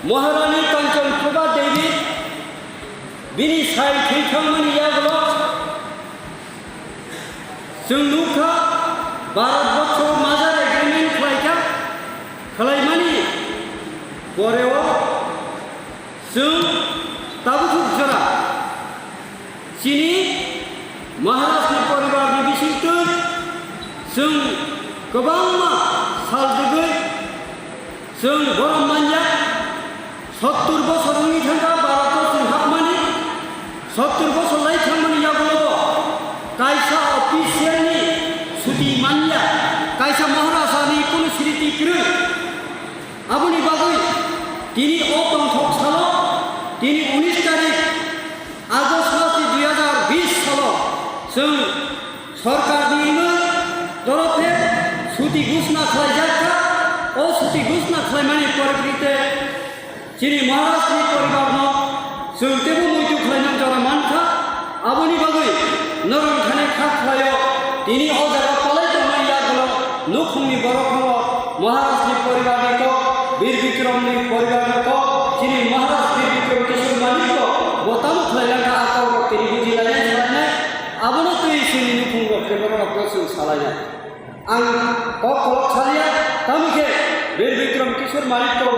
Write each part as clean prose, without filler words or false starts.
महारानी कांचनप्रभा देवी बिनि साय थैखांनायनि यागल जों नुखा भारतबर्ष माजार एग्रीमेंट खालायमानि गरेव जों दाबो जरा चिनी महाराष्ट्र परिवारनि बिसिंतोन जों गोबां सालदोगै जों बर' मानसिया 70 बोसोरनि थांगा भारताव जों हाबमानि 70 बोसोर लायखांमानि यागल कायसा अफिसियेलनि सुति मानिया कायसा महाराजानि कोनो सिरिति किरु आबुनि बागै दिनै अबंथक साल दिनै 19 तारिख आगस्ट 2020 साल जों सरकारनिनो तरफे सुति घोषणा खालायजाखा असुति घोषणा खालायमानि परिप्रेक्षिते चिनी महाराष्ट्र परिवारनो जों तेबो मैथ्यु खालायनां जरा मानखा आबुनि बागै नरम थानाय खाख्लायाव दिनै अजागा खालायदोंमोन यागल नुखुंनि बर'खौ महाराष्ट्र परिवारनिखौ वीर विक्रमनि परिवारनिखौ चिनी महाराष्ट्र वीर विक्रम किशोर मानिखौ बताम खालायनांगा आकाव रक्तनि बुजिलायनाय सालायनाय आबुनो तैसिनि नुखुं रक्तफोरखौ जों सालायनाय आं कखल सालिया तामिखे वीर विक्रम किशोर मानिकखौ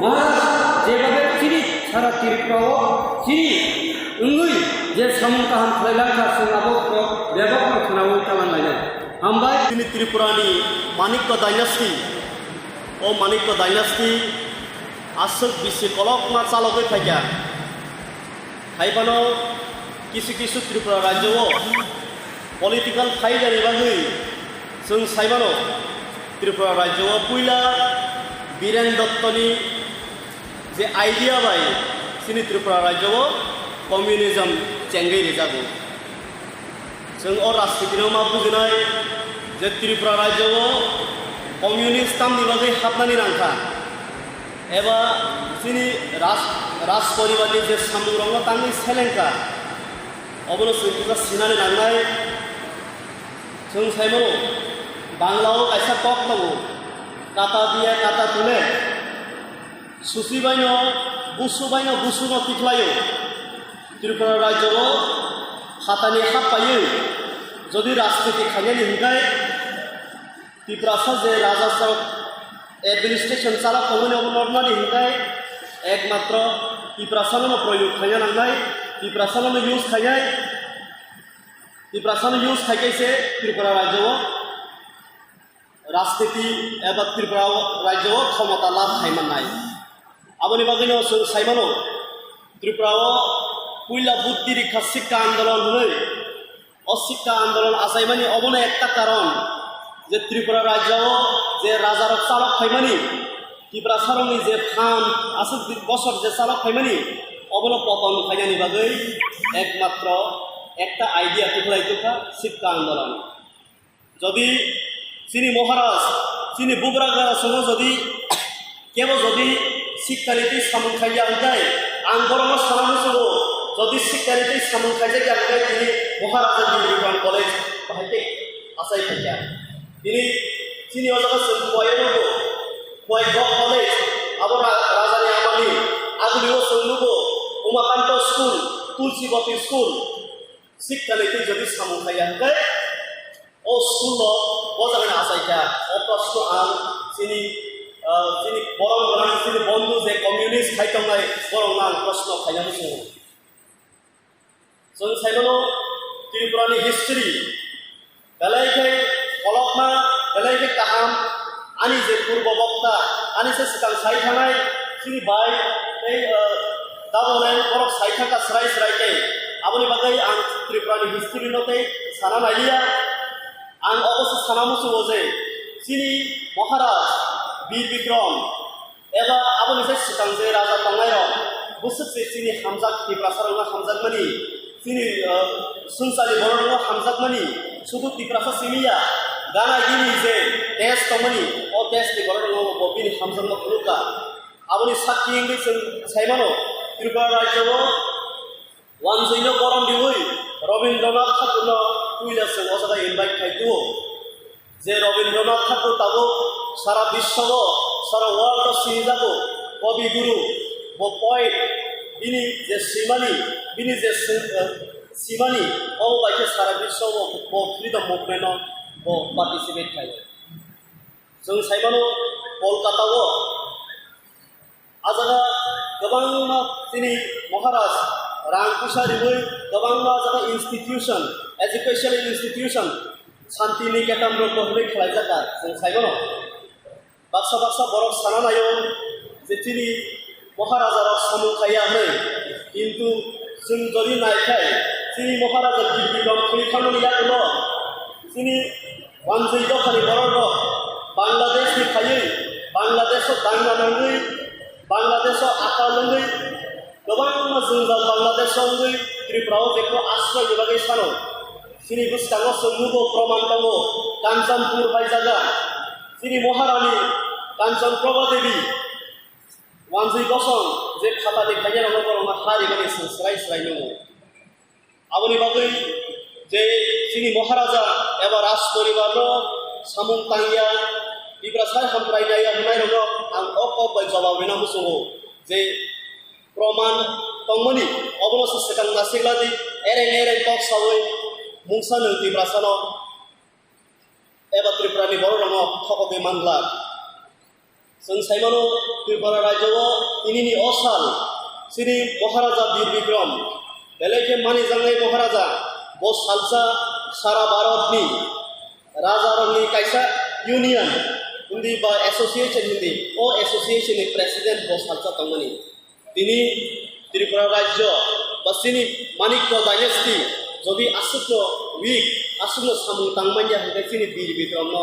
महाराष्ट्र जेबाबे चिनी सारा त्रिपुराव चिनी उंगै जे सामुं काहाम खालायलांखा जों आबो बेबाबो खोनावै खालामलायनाय हामबाय चिनी त्रिपुरानि मानिक्य डाइनास्टी ओ मानिक्य डाइनास्टी आसुक बिसि कलकमा चालकै थाइका हाइबानो किसु त्रिपुरा राज्योआव पलिटिकल फाइदानि बागै जों साइबानो त्रिपुरा राज्योआव पुइला बीरेन दत्तनि जे आइडिया बाय चिनी त्रिपुरा राज्योआव कम्युनिज्म चेंगै रेजागो जों और राजनीतिनाव मा बुजिनाय जे त्रिपुरा राज्योआव कम्युनिस्ट तामनि बागै हाबनानै नांखा एबा चिनी राज परिवारनि जे सामुरंगा तांनि सेलेंखा अबनो जों सिनानै लांनाय जों साइबानो बांलाव कायसा टक दङ काटा बिया काटा तुले सुसिबायनो बुसुनो तिख्लायो त्रिपुरा राज्योआव खातानि हाबपायो जदि राजनीति खांनायनि हिंगाय त्रिपुरा जे राजा एडमिनिस्ट्रेशन चाला खांनायाव नरनानि हिंगाय एकमात्र त्रिपुरा सानो प्रयोग खांया नांनाय त्रिपुरा सानो यूज खांनाय त्रिपुरा सानो यूज खायसे त्रिपुरा राज्योआव राजनीति एबा त्रिपुरा राज्योआव क्षमता लाभ खायमाननाय आबुनि बागैनो जों साइबानो त्रिपुराव पुइला बुद्धि रैखा शिक्षा आंदोलन होनै अशिक्षा आंदोलन आसायमानि अबनो एकटा कारण जे त्रिपुरा राज्योआव जे राजारक चालक खायमानि त्रिपुरा सारंनि जे खाम आसुक बसर जे चालक खायमानि अबनो पतन खायनानि बागै एकमात्र एकटा आइडिया तुखलायतुखा शिक्षा आंदोलन जदि चिनी महाराज चिनी बुबरागा संग जदि केवल जदि शिक्षानीति सामुं खायया अंगाय आं बरं सानानो जदि शिक्षानीति सामुं खायजा अंगाय दिनै महाराजा वीर कलेज बाहायते आसाय खायया दिनै चिनी अजागा जों फरायनांगौ कलेज आबो राजानि आमानि आगुलियाव सोंनोबो उमाकान्त स्कुल तुलसीवती स्कुल शिक्षानीति जदि सामुं खायया अंगाय ओ स्कुल बजागोन आसायखा अ प्रश्न आं चिनी जोंनि बर' गोनां जोंनि बन्धु जे कमिउनिस्ट खायथंनाय बर' नां प्रश्न खायनानै सोङो जों साइमानो त्रिपुरानि हिस्ट्री बेलायखाय फलकमा बेलायखाय काहाम आनि जे पूर्व बक्ता आनि से सिगां सायथानाय जोंनि बाय बै दाबोलेन बर' सायथाखा स्राय स्रायखाय आबोनि बागै आं त्रिपुरानि हिस्ट्री नथै साना नायलिया आं अबश्य साना मुसुङो जे जोंनि महाराज बीर विक्रम एबा आबोनि से सिगां जे राजा थांनाय बोसोरसे जोंनि हामजाक तिप्रासारावनो हामजाकमानि जोंनि सुनसालि बर'नाव हामजाकमानि सुदु तिप्रासा सिमिया गानाय गिनि जे देश दंमोनि अ देशनि बर'नाव बिनि हामजाकमा खुलुका आबोनि साखि इंगै जों सायमानो त्रिपुरा राज्योआव वानजैनो गरम दिवै रवीन्द्रनाथ ठाकुरनो कुइलासों अजागा इनभाइट खायदु जे रवीन्द्रनाथ ठाकुर ताबो सारा विश्व सारा वर्ल्ड सिनिजागो कवि गुरु वो पोइट बिनि जे सीमानी बिनि जे सीमानी ओ बाइके सारा विश्व वो फ्रीडम मुभमेंट वो पार्टिसिपेट खायो जों सायमानो कलकाताव आजागा गोबां जोंनि महाराज रांकुसारिबो गोबां जागा institution educational institution Shanti Niketan ब्रह्महरै खालायजागा जों सायमानो बाक्सा बाक्सा बरफ साना नायो जे जोंनि महाराजा सामुखाया नै किन्तु जों जदि नायखाय जोंनि महाराजा बीर विक्रम थैखांनायनि आगोल जोंनि वानजै दखानि बर' बांलादेशनि खायै बांलादेशआव दांना नाङै बांलादेशआव आखा लोङै गोबां जोंजा बांलादेशआव त्रिपुरायाव जेखौ आश्रयनि बागै सानो जोंनि गोसोखाङाव सोंनोबो प्रमाण दङ कान्चनपुर बायजागा जोंनि महारानी कान्चनप्रभा देवी वानजै गसं जे खाता देखायनो नांगौ बर'मा हारिमानि स्राय स्राय दङ आबोनि बागै जे जोंनि महाराजा एबा राज परिबारनो सामुं तांगिया बिग्रासाय हामप्रायनाया होनाय दङ आं अक जवाब होनांगौ सङो जे प्रमाण दंमोनि अबनोसो सिगां नासिग्लादि एरें एरें टक सावै मुंसा नों तिब्रासानो एबा त्रिपुरानि बर' दङ थकबे मानला जों सायमानो त्रिपुरा राज्योआव इनिनि असाल श्री महाराजा बीर विक्रम बेलेके मानिजांनाय महाराजा बो सालसा सारा भारतनि राजा रंनि कायसा यूनियन हिंदी बा एसोसिएशन हिंदी ओ एसोसिएशन प्रेसिडेंट बो सालसा दंमोनि दिनै त्रिपुरा राज्य बसिनि मानिक्य डायनेस्टी जदि आसुक्य वीक आसुक्य सामुं तांमानिया होगासिनि बीर विक्रमनो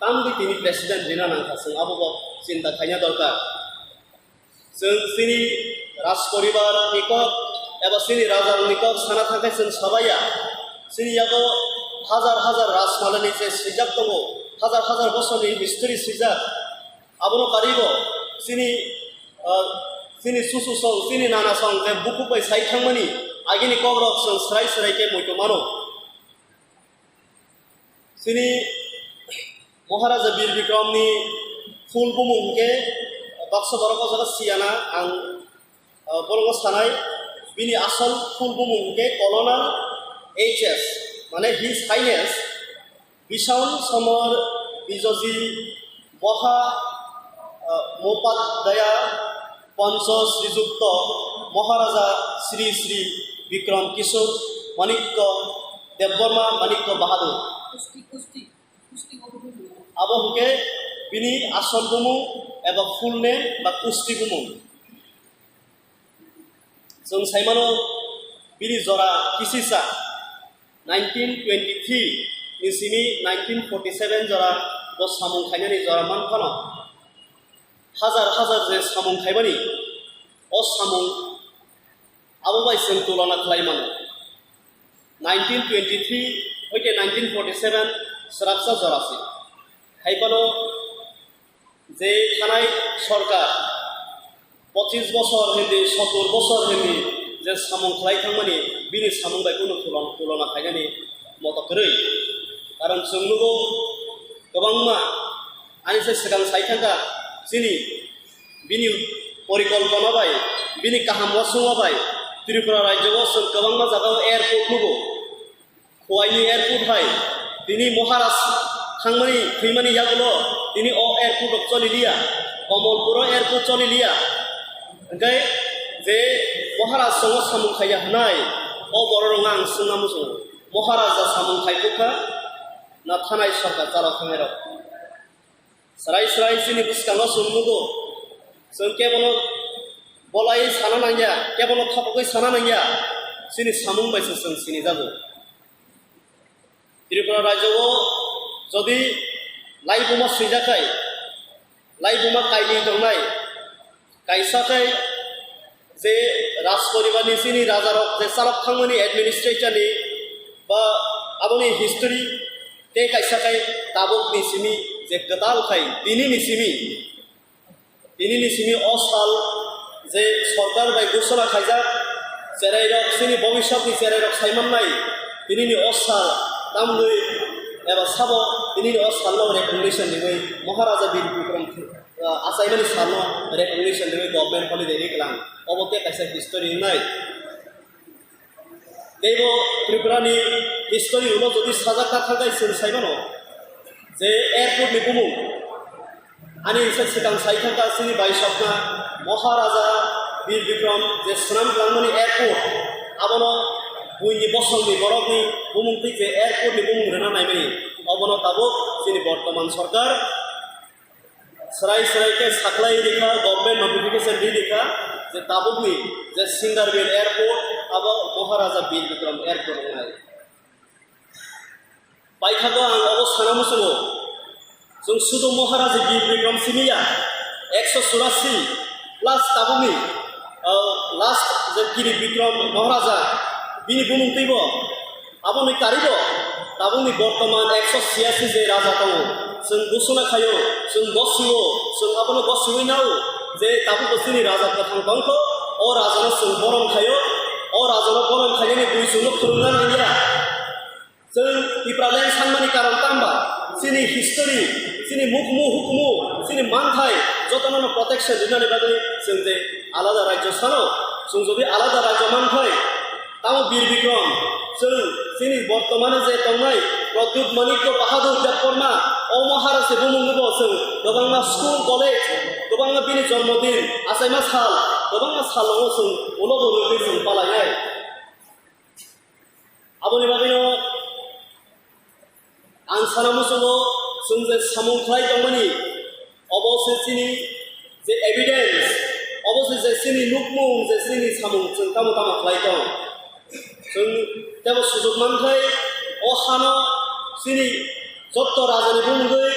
तांबि दिनै प्रेसिडेंट दिना नांखासों आबो चिंता खायना दरकार जों जोंनि राज परिबार निकट एबा जोंनि राजा निकट साना थाखाय जों साबाया जोंनियाबो हाजार हाजार राजमालानि जे सिजाब दङ हाजार हाजार बोसोरनि हिस्ट्री सिजाब आबोनो कारिबो जोंनि सुसु सं जोंनि नाना सं जे बुकुबै सायखांमानि आगिनि कौरव जों स्राय स्रायके मयतमानो जोंनि महाराजा बीर विक्रमनि फुल बुमुंके बाक्सा बर'खौ जागा सियाना आं बर'खौ सानाय बिनि आसल फुल बुमुंके कलना HS माने हिज हाइनेस बिशाल समर बिजजी महा मोपाध्याया पंच श्रीजुक्त महाराजा श्री श्री विक्रम किशोर माणिक्य देवबर्मा माणिक्य बाहादुर आबो हुके बिनि आसल बुमुं एबा फुल नेम बा कुस्ति बुमुं जों सायमानो बिनि जरा किसिसा 1923 निसिनि 1947 जरा बो सामुं खायनानि जरा मानफानो हाजार हाजार जे सामुं खायबानि अ सामुं आबोबाय जों तुलना खालायमानो 1923 हयते 1947 स्राबसा जरासि खायबानो जे थानाय सरकार 25 बছর हिंदी 70 बছर हिंदी जे सामुं खालायखांमानि बिनि सामुं बायखौनो तुलना खायनानि मददरै कारण जोंनोबो गोबांमा आनिसे सिगां सायखांगा जोंनि बिनि परिकल्पना बाय बिनि काहाम वासुङाबाय त्रिपुरा राज्योआव जों गोबांमा जागायाव एयारपोर्ट नुगो खवाइनि एयारपोर्ट हाय दिनै महाराज थांमानि फैमानि यागोल दिनै अ एयारपोर्ट चलिलिया कमलपुर एयरपोर्ट चलिलिया ओंखाय जे महाराज संग सामुंखाया होनाय अ बर' रङा आं सोंना मोसौ महाराजा सामुंखायखौखा ना थानाय सरकार चालाव थांनाय सराय सराय जोंनि गोसोखांना सोंमुगो जों केवल बलाय साना नांया केवल थापकै साना नांया जोंनि सामुं बायसो जों सिनि जागो त्रिपुरा राज्योआव যদি लाइबुमा सुइजाखाय लाइबुमा कायनि दंनाय कायसाखाय जे राजपरिबारनि सिनि राजारक जे सालाबखांमोननि एडमिनिस्ट्रेटरनि बा आबनि हिस्टरि ते कायसाखाय दाबकनि सिनि जे गदालखाय दिनैनि सिनि असाल जे सरकार बाय घोषणा खायजाक जेरायरक सिनि भबिष्यतनि जेरायरक सायमाननाय दिनैनि असाल दामनै एबा साबो दिनैनि असालाव रेकगनिशन दिनै महाराजा वीर विक्रम आसायमानि सानो रेकगनिशन दिनै गभर्नमेंट हलिडे रिगलां अबते कायसा हिस्टरि नाय देबो त्रिपुरानि हिस्टरि उनाव जदि साजाका थाखाय जों सायमानो जे एयरपोर्टनि बुमुं आनि इसे सिगां सायखांगा जोंनि बायसकना महाराजा वीर विक्रम जे सुनाम लांमोनि एयरपोर्ट आबनो बुइनि बसंनि बरकनि बुमुंथि जे एयरपोर्टनि बुमुं रेना नायमानि अबनो दाबो जोंनि बर्तमान सरकार सराय के साख्लाय रेखा गभर्नमेंट नोटिफिकेशन दी रेखा जे दाबुकनि जे सिंगारबिल एयरपोर्ट अब महाराजा वीर विक्रम एयरपोर्ट होनाय बायखागो आं अबस्थाना मोसङो जों सुदो महाराजा वीर विक्रम सिनिया 184 प्लस दाबुकनि लास्ट जे गिरि विक्रम महाराजा बिनि बुमुंथैबो आबनि तारिबो दाबुकनि बर्तमान 186 जे राजा दङ जों घोषणा खायो जों बसियो जों आबनो बसिवैनाव जे दाबु बसिनि राजा कथां दंखो अ राजानो जों बरम खायो अ राजानो बरम खायनि बुइसुनो खुरुंना नांगिया जों इप्रालेन सानमानि कारन तांबा सिनि हिस्टरि सिनि मुखमु हुकुमु सिनि मानथाय जतननो प्रोटेक्शन दिनानि बागै जों जे आलादा राज्य सानो जों जदि आलादा राज्य मानथाय ताम वीर विक्रम जों जोंनि बर्तमाने जे दंनाय प्रद्युत माणिक्य बाहादुर देबबर्मा अ महाराजा बुमुंगो जों गोबां स्कुल कलेज गोबां बिनि जन्मदिन आसायमा साल गोबां सालाव जों उलबोरुनि जों पालायनाय आबनि बागैनो आं साना मोसङो जों जे सामुंखाय दंमोनि अबसे सिनि जे एभिडेन्स अबसे जे सिनि नुकमुं जे सिनि सामुं जों तामो खालाय दं जों देव सुजुग मानथाय अखानो सिनि जत्त राजानि बुंगै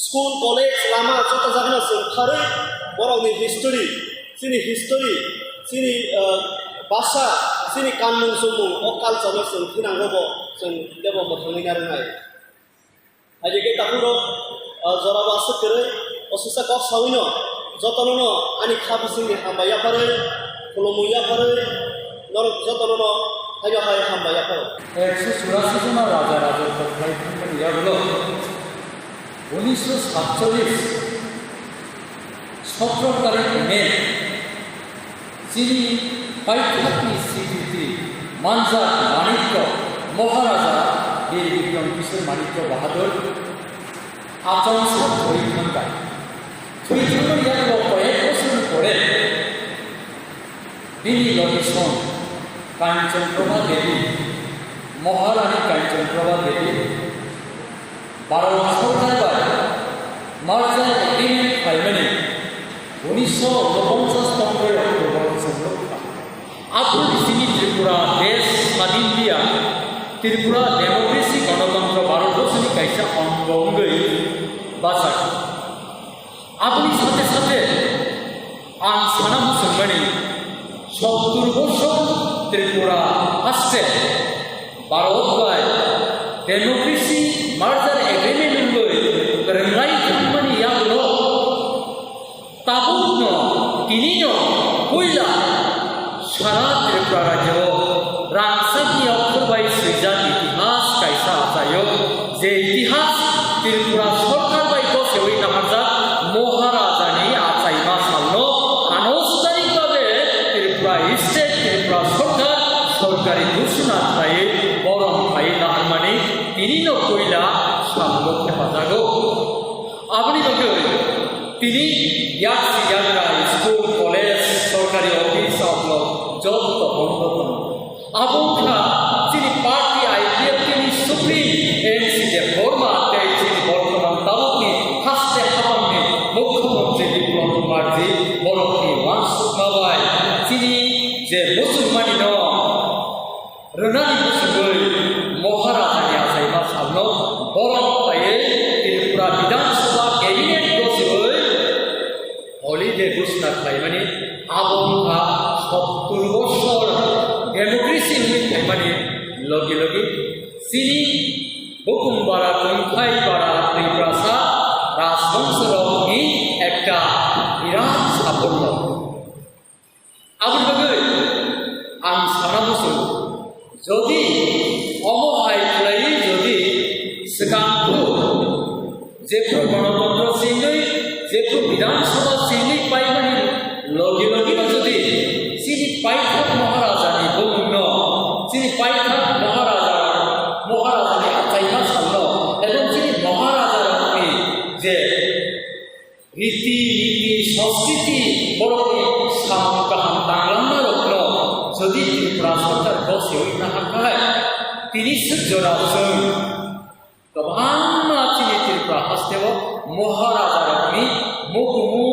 स्कुल कलेज लामा जत्त जागोन जों थारै बर'नि हिस्टरि सिनि भाषा सिनि कानमुं जोमुं अ कालचारनो जों फैनांगौ जों देव मोथाङैना रोंनाय हायके दापुरो जराबा सोकरै असिसा कक साविनो जतननो आनि खाबिसिनि हामबायाफारै खुलुमुयाफारै नर जतननो हायो हामबायाफार 184 जना राजा राजत्वखाय खुंबोनायावल' 1947 17 तारिख मे जिनि बायख्यातनि स्वीकृति मानजा माणिक्य महाराजा वीर विक्रम किशोर माणिक्य बाहादुर आचमन थैखांबाय थैखांनायाव कয়েক বছর পরে बिनि लोकेशन कांचनप्रभा देवी महारानी कांचनप्रभा देवी 12 सरकार मार्चार एग्रीमेंट खालामनानै 1949 अक्ट'बर संरक्षण आबुं बिसिनि त्रिपुरा देश स्वाधीन दिया त्रिपुरा डेमोक्रेसी गणतंत्र भारतबर्षनि कायसा अंगंगै बासाखि आबुनि साथे साथे आं साना मुसलमानी 70 বছর त्रिपुरा हास्टे भारत बाय डेमोक्रेसी मार्चार एग्रीमेंट होंगै रोंनाय खामानि यागलो ताबुनो किनिनो कोइला सारा त्रिपुरा राज्य रांसानि अक्षरबाय सैजान इतिहास कायसा आसायो जे इतिहास त्रिपुरा सरकार बाय गसेवै नामाजा महाराजानि आसायमा सालनो आनुষ্ঠাनिक भावे त्रिपुरा स्टेट त्रिपुरा सरकार सरकारी घोषणा थायो बरम थायो नाहारमानि तिनिनो कोइला सामगो हेफाजागो आबनि बागै তিনি ইয়াকসি ইয়াকরা স্কুল কলেজ সরকারি অফিস আদালত যত বন্ধ করেন আবুখা যিনি পার্টি আইপিএফ তিনি সুপ্রিম এনসি যে ফর্মা দেয় যিনি বর্তমান তাবুকনি হাসতে হাবামনি মুখ্যমন্ত্রী বিপ্লব কুমারজি বরকনি ওয়ানসুক মাবাই যিনি যে মুসলমানি ন রনানি মুসলমান মহারাজানি আসাইমা সামনো বরং পায়ে ত্রিপুরা বিধানসভা ক্যাবিনেট বসে হলিডে ঘোষণা খাইমানি আবহাওয়া 70 বছর ডেমোক্রেসি খাইমানি লগে লগে চিনি হুকুমবাড়া কনখাইবাড়া ত্রিপুরা রাজবংশরনি একটা বিরাট সাফল্য আবুলগে আং সানামুসু যদি অমহাইলাই যদি সিগাংকু যেপ্রু গণতন্ত্র সিংহই যেপ্রু বিধানসভা সিংহই পাইমানি লগে লগে যদি চিনি পাইথাক মহারাজানি বৌন চিনি পাইথাক মহারাজানি আচাইমা সামন এবং চিনি মহারাজারনি যে রীতি নীতি সংস্কৃতি বড়কে সামকাহাম তাংলামনা রত্ন যদি ত্রিপুরা সরকার বসে না হাকায় তিনি সূর্যরাজন गोबां चिनि त्रिपुरा हास्तेव महाराजानि मुखुमु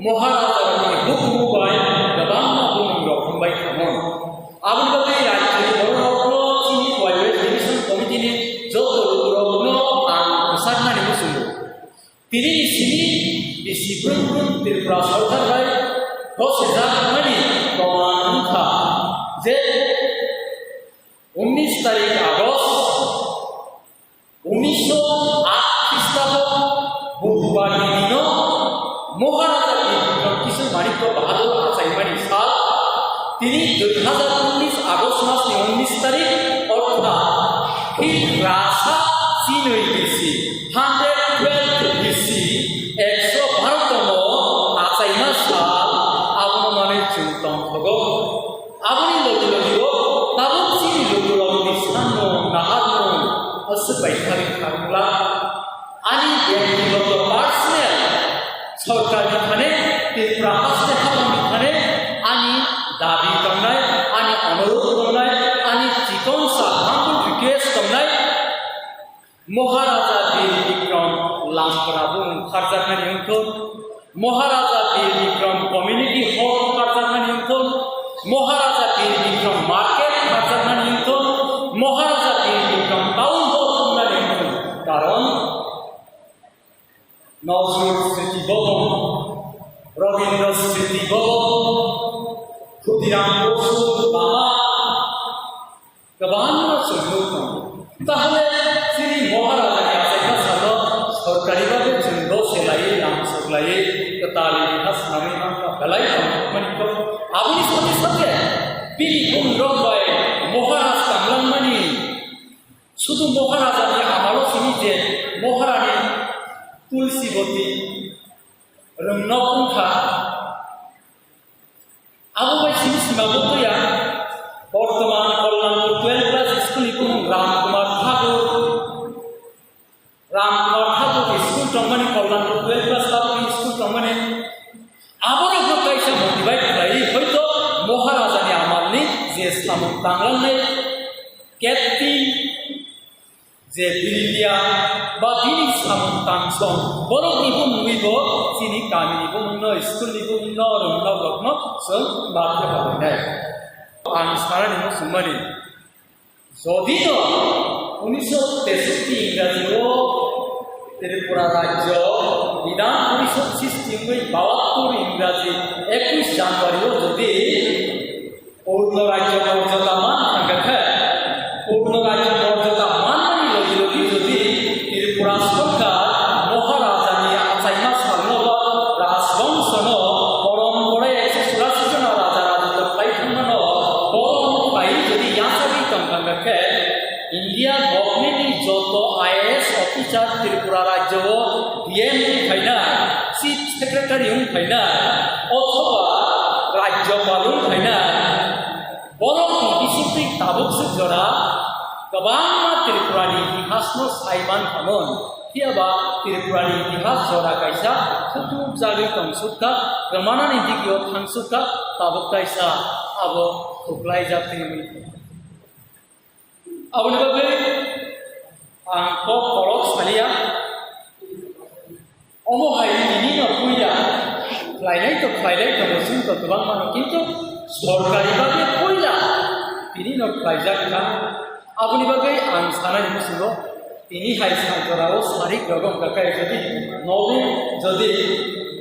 महाराजानि मुखुमु बाय गोबां बुंग रखबाय थामोन आबुलगे राज्यनि बर'रावनो चिनि वाइल्ड डिभिजन कमिटिनि जत लोकरनो आं फोसाबनानै मोसुङो तिनि सिनि बिसिफ्रोमबो त्रिपुरा सरकारनिफ्राय गसेजाखांनायनि प्रमाणखा जे 19 तारिख आगस्ट 1908 খ্রিস্টাব্দ বুধবার দিন মহারাজা কিছু মানিক্য বাহাদুর আচাইমানি সাল তিনি 2019 আগস্ট মাসের 19 তারিখ অর্থাৎ ঠিক রাসা চিনই বিসি 112 বিসি 112তম আচাইমা সাল আবনমানে চিন্তন হগ আবনি লগলগিও তাবুক চিনি লগলগি সানো নাহানো असबायथारि खारब्ला आनि व्यक्तिगत पार्सनेल सरकारनि थाने त्रिपुरा हास्ते हाबानि थाने आनि दाबि दंनाय आनि अनुरोध दंनाय आनि जिखनसा हामबुल रिक्वेस्ट दंनाय महाराजा वीर विक्रम लामफोराबो ओंखारजानानै ओंखोन महाराजा वीर विक्रम कमिउनिटि हल ओंखारजानानै ओंखोन महाराजा वीर विक्रम मार्केट ओंखारजानानै ओंखोन महाराजा वीर विक्रम टाउन कारण नजरुल स्मृति भवन रवीन्द्र स्मृति भवन क्षुदिराम बसु लामा गोबां सुबुं दं ताहले श्री महाराजानि आचाइमा सानो सरकारिबाबो जों दसे लायै लामसक लायै कतालि हासनानै आंखा गलाय खामानिखौ आबुनि साथे साथे बिनि बुंरबाय महाराज तांलांमानि শুধু মহারাজানি আমারও চিনি যে মহারানী তুলসীবতী রমনপুঙ্খা আবুবাই চিনি সীমাবদ্ধয়া বর্তমান কল্যাণপুর 12 ক্লাস স্কুল রামকুমার ঠাকুর স্কুল টঙ্গানি কল্যাণপুর 12 ক্লাস স্কুল টঙ্গানি আবারও প্রকাইসা মোটিভাইট খাই হয়তো মহারাজানি আমারনি যে সামুক তাংলাংনাই ক্যাপ্টেন যে বিলিয়া বা বিনি সামন তাংসং বরকনিবো নুইব চিনি কামিনিবো মুন্ন স্কুলনিবো মুন্ন রমনা রত্ন जों बारनो हाबायनाय आं सारानि मुसुमानि যদিও 1963 ইংরাজিও ত্রিপুরা রাজ্য বিধান পরিষদ সিস্টেম 72 ইংরাজি 21 জানুয়ারিও যদি পূর্ণ রাজ্য মর্যাদা মান থাকে পূর্ণ রাজ্য মর্যাদা মাননি লগে লগে যদি ত্রিপুরা সরকার মহারাজানি আচাইমা সামনো রাজবংশন পরম্পরায় 184 জন রাজা রাজত্ব পাইথানো বরং পাই যদি ইয়াসাবি তংকাঙ্গাকে ইন্ডিয়া গভর্নমেন্টনি যত আইএএস অফিসার ত্রিপুরা রাজ্য ডিএম ফাইনা চিফ সেক্রেটারি ফাইনা অথবা রাজ্যপাল ফাইনা বরং বিশেষই তাবক জরা Kabang Tripurani Itihasno Saiman Hamon, Tiaba Tripurani Itihas Jora Kaisa, Tutu Jagi Tangsuka, Ramana Nidikyo Tangsuka, Tabuk Kaisa, Abo, Tuklai Jatri. Abu Nabi, Angko Polok Salia, Omo Hai Nino Puya, Klainai to Musim to Tuang Mano Kinto, Sorkari Babi Puya, Pinino Klaijakka. Abu Nabi ang sana ni Musulo, ini hai santorao sarik rogom kakai jadi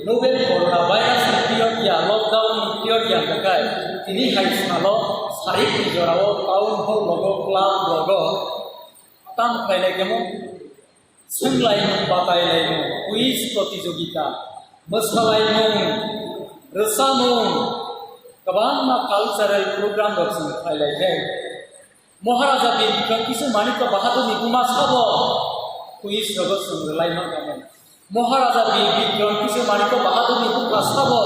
Nobel coronavirus period ya lockdown period yang kakai, ini hai salo sarik jorao tahun ho logo club logo, tan kai lagi mo, senglai batai lagi mo, quiz प्रतियोगिता, masalai mo, rasa mo, kaban ma cultural program bersen kai lagi. Maharaja Bill kisu manik bahadur nikuma sabo kuis jogot sunglai mangkamen Maharaja Bill kisu manik bahadur nikuma sabo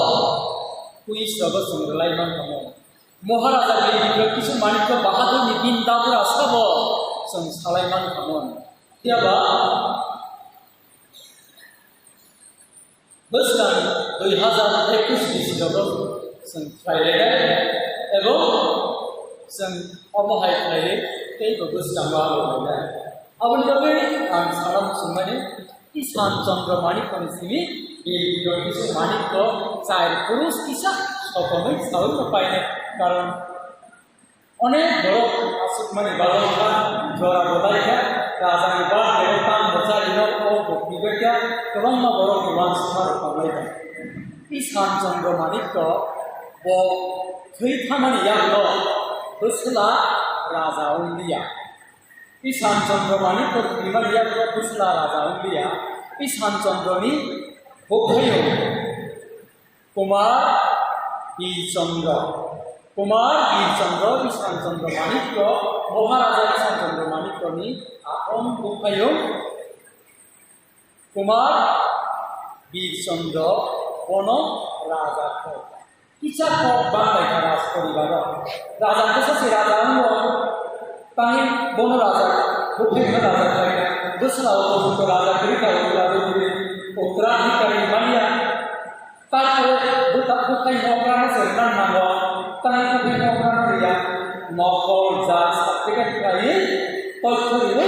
kuis jogot sunglai mangkamen Maharaja Bill kisu manik bahadur nikin dabura sabo sung salai mangkamen tiaba beskan 2021 jogot sung Thailand ebong जों अबहाय खालाय बै bugs Jama होना अबन दबे आं साराम सुमाने ईशान चंद्र मानिक कनसिनि ए किसे मानिक को चार पुरुष किसा सकमै साउन पाइने कारण अनेक बड़ आसुक माने बालका जरा बदाइका राजानि बा देवता मजाइनो ओ बक्तिबेका गोबां मा बड़ गोबां सुमार पाइने ईशान चंद्र मानिक को बो थै थामानि यालो Busla Raja Undia. Isan Chandramani ko Primariya ko Busla Raja Undia. Isan Chandrani Bokhayo Kumar B. Chandra. Kumar B. Chandra Isan Chandramani ko Maharaja Isan Chandramani ko ni Apon Bokhayo Kumar B. Chandra Kono Raja ko. Kisah kau bangkai keras peribadah. Raja besar si raja anu, tahin bono raja, bukan raja kaya. Besar awal tu raja kerja raja dulu. Uttarakhand kari Maria. Tahu bukan orang serendah nama. Tahin bukan orang dia. Nokol jas, tapi kaya. Tolong ini,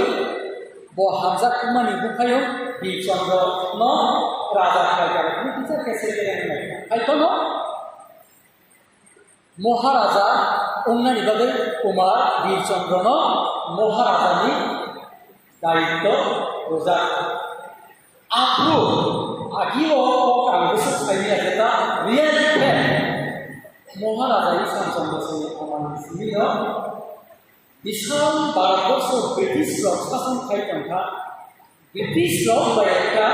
boh Hamzah kumani bukan yo. Di Chandra no raja kaya. Ini kita kesekian ini. Ayo no. Maharaja Ungani Bagai Kumar Veer Chandra Maharaja ni daitto rozak. Aku agio ko Congress kaya kita real है Maharaja Isan Chandra से हमारी सीनो विशाल Bharatvarsh British लोग शासन खाई था British लोग बैठा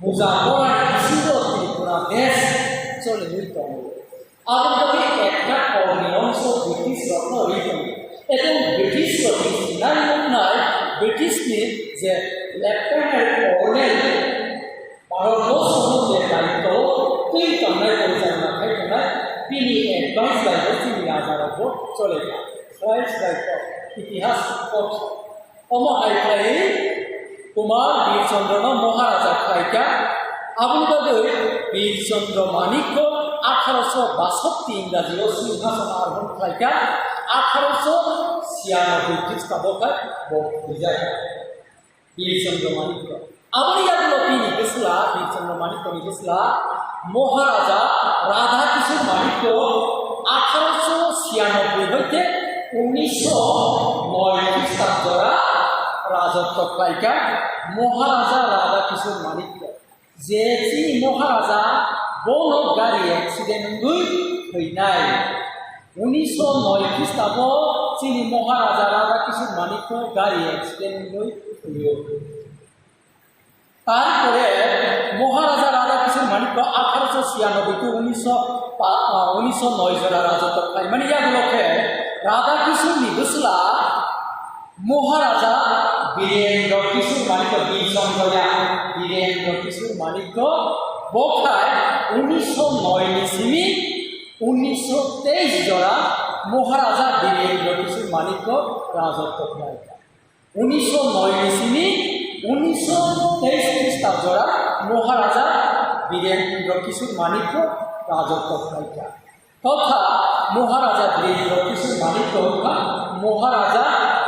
मुजाफर किसी पूरा देश चले हुए तो Agar kami ekak komunion so British rokno ribu. Itu British rokno nari British ni je Lieutenant Colonel Parodos so je daito tui kamnai korusan nakai kamnai pini advance daito sini raja rokno cholega. Rights daito itihas kot. Omo aikai Kumar Veer Chandra Maharaja kaika Abu Dhabi Veer Chandra Manikko 1862 ইংরাজি সিংহাসন আরোহণ খাইকা 1896 খ্রিস্টাব্দে বিজয় বীরচন্দ্র মানিক্য আবার ইয়াগুলো তিনি বেসলা বীরচন্দ্র মানিক্য বেসলা মহারাজা রাধা কিশোর মানিক্য 1896 হইতে 1909 খ্রিস্টাব্দরা রাজত্ব খাইকা মহারাজা রাধা কিশোর মানিক্য যে মহারাজা Bono gari accident ngui huinai 1909 খ্রিস্টাব্দ চিনি মহারাজা রাজা কিশোর মানিক্য গাড়ি accident ngui huyo তারপরে মহারাজা রাজা কিশোর মানিক্য 1896 টু 1909 জরা রাজত্ব পায় মানে ইয়াগুলোকে রাধা কিশোর নিবসলা মহারাজা বীরেন্দ্র কিশোর মানিক্য বীরেন্দ্র কিশোর Manikya Bokai 1909 ni sini 1923 jora মহারাজা বীরেন্দ্র কিশোর মানিক্য রাজত্ব খাইকা 1909 ইসিনি 1923 খ্রিস্টাব্দরা মহারাজা বীরেন্দ্র কিশোর মানিক্য রাজত্ব খাইকা তথা মহারাজা বীরেন্দ্র কিশোর মানিক্য মহারাজা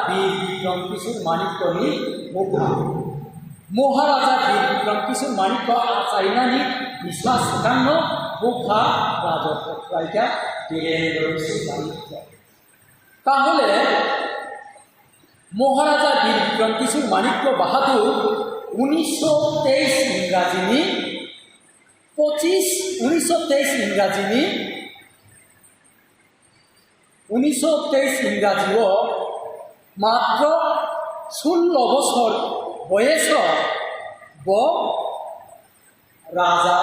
বীর বিক্রম কিশোর মানিক্য নি মুখা মহারাজা বীর বিক্রম কিশোর মানিক্য চাইনানি বিশ্বাস সেকান্ন মুখা রাজত্ব খাইকা বীরেন্দ্র কিশোর মানিক্য তাহলে মহারাজা বীর বিক্রম কিশোর মানিক্য বাহাদুর 1923 ইংরাজিনি 1923 ইংরাজিনি 1923 ইংরাজিও মাত্র 16 বছর বয়স রাজা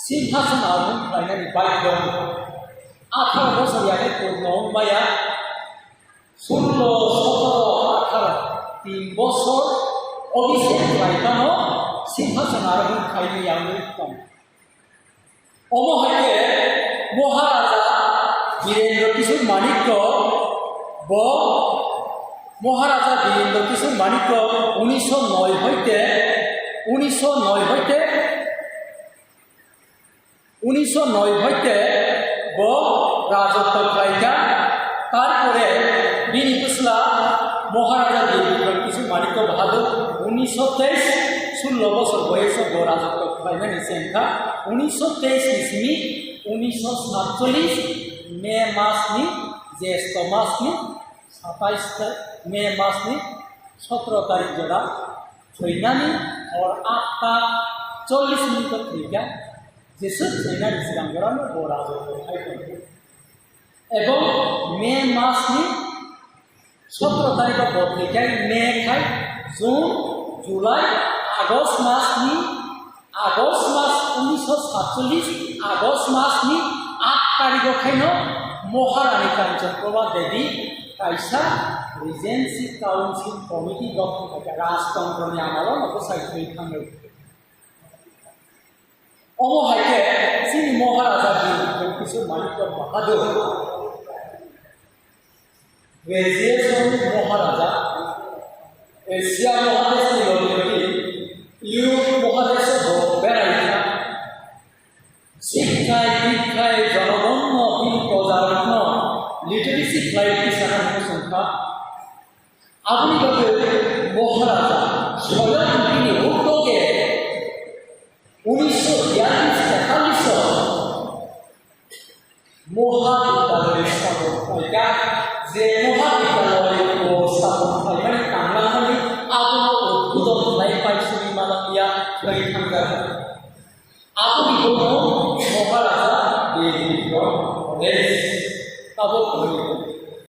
সিংহাসন আরোহণ খাইনানি বাধ্য 18 বছর ইয়াকে পূর্ণ হইয়া 16, 17, 18 3 বছর অভিষেক খাইতানো সিংহাসন আরোহণ খাইনি উত্তম অমহাকে মহারাজা বীরেন্দ্র কিশোর মানিক্য মহারাজা বীরেন্দ্র কিশোর মানিক্য 1909 হইতে 1909 হইতে রাজত্ব খাইকা তারপরে বীর কুশলা মহারাজা বীরেন্দ্র কিশোর মানিক্য বাহাদুর 1923 16 বছর বয়স রাজত্ব খাইনা নিচেনকা 1923 ইসমি 1947 মে মাসনি জ্যেষ্ঠ মাসনি 27 মে মাসনি 17 তারিখ জোড়া থৈনানি और 8:40 থেকে যেসব থৈনানি সিরাম জোড়ানো রাজত্ব খাইতে এবং মে মাসনি 17 তারিখ পত্রিকায় মে খাই জুন জুলাই আগস্ট মাস 1947 আগস্ট মাস 8 তারিখ খাইন মহারানী কাঞ্চনপ্রভা দেবী কাইসা রিজেন্সি কাউন্সিল কমিটি গঠন থাকে রাজতন্ত্রনি আমলন অবসাইথই থাঙ্গে অমহাইকে যিনি মহারাজা বীর বিক্রম কিশোর মানিক্য বাহাদুর গ্রেজুয়েশন মহারাজা এশিয়া মহাদেশ নিয়ে ইউরোপ মহাদেশে বেড়াইতা শিক্ষায় দীক্ষায় জনগণ্য প্রজারণ্য লিটারেসি ফ্লাইটটি সাধারণ সংখ্যা আধুনিকভাবে মহারাজা স্বয়ং তিনি উদ্যোগে 1942-43 মহাবিদ্যালয়ের স্থাপন হয় যে মহাবিদ্যালয় ও স্থাপন হয় মানে কামলামণি আগুন উদ্বোধন লাই পাইছুনি মালাপিয়া হয়ে থাকা আধুনিক মহারাজা বীর বিক্রম তাবো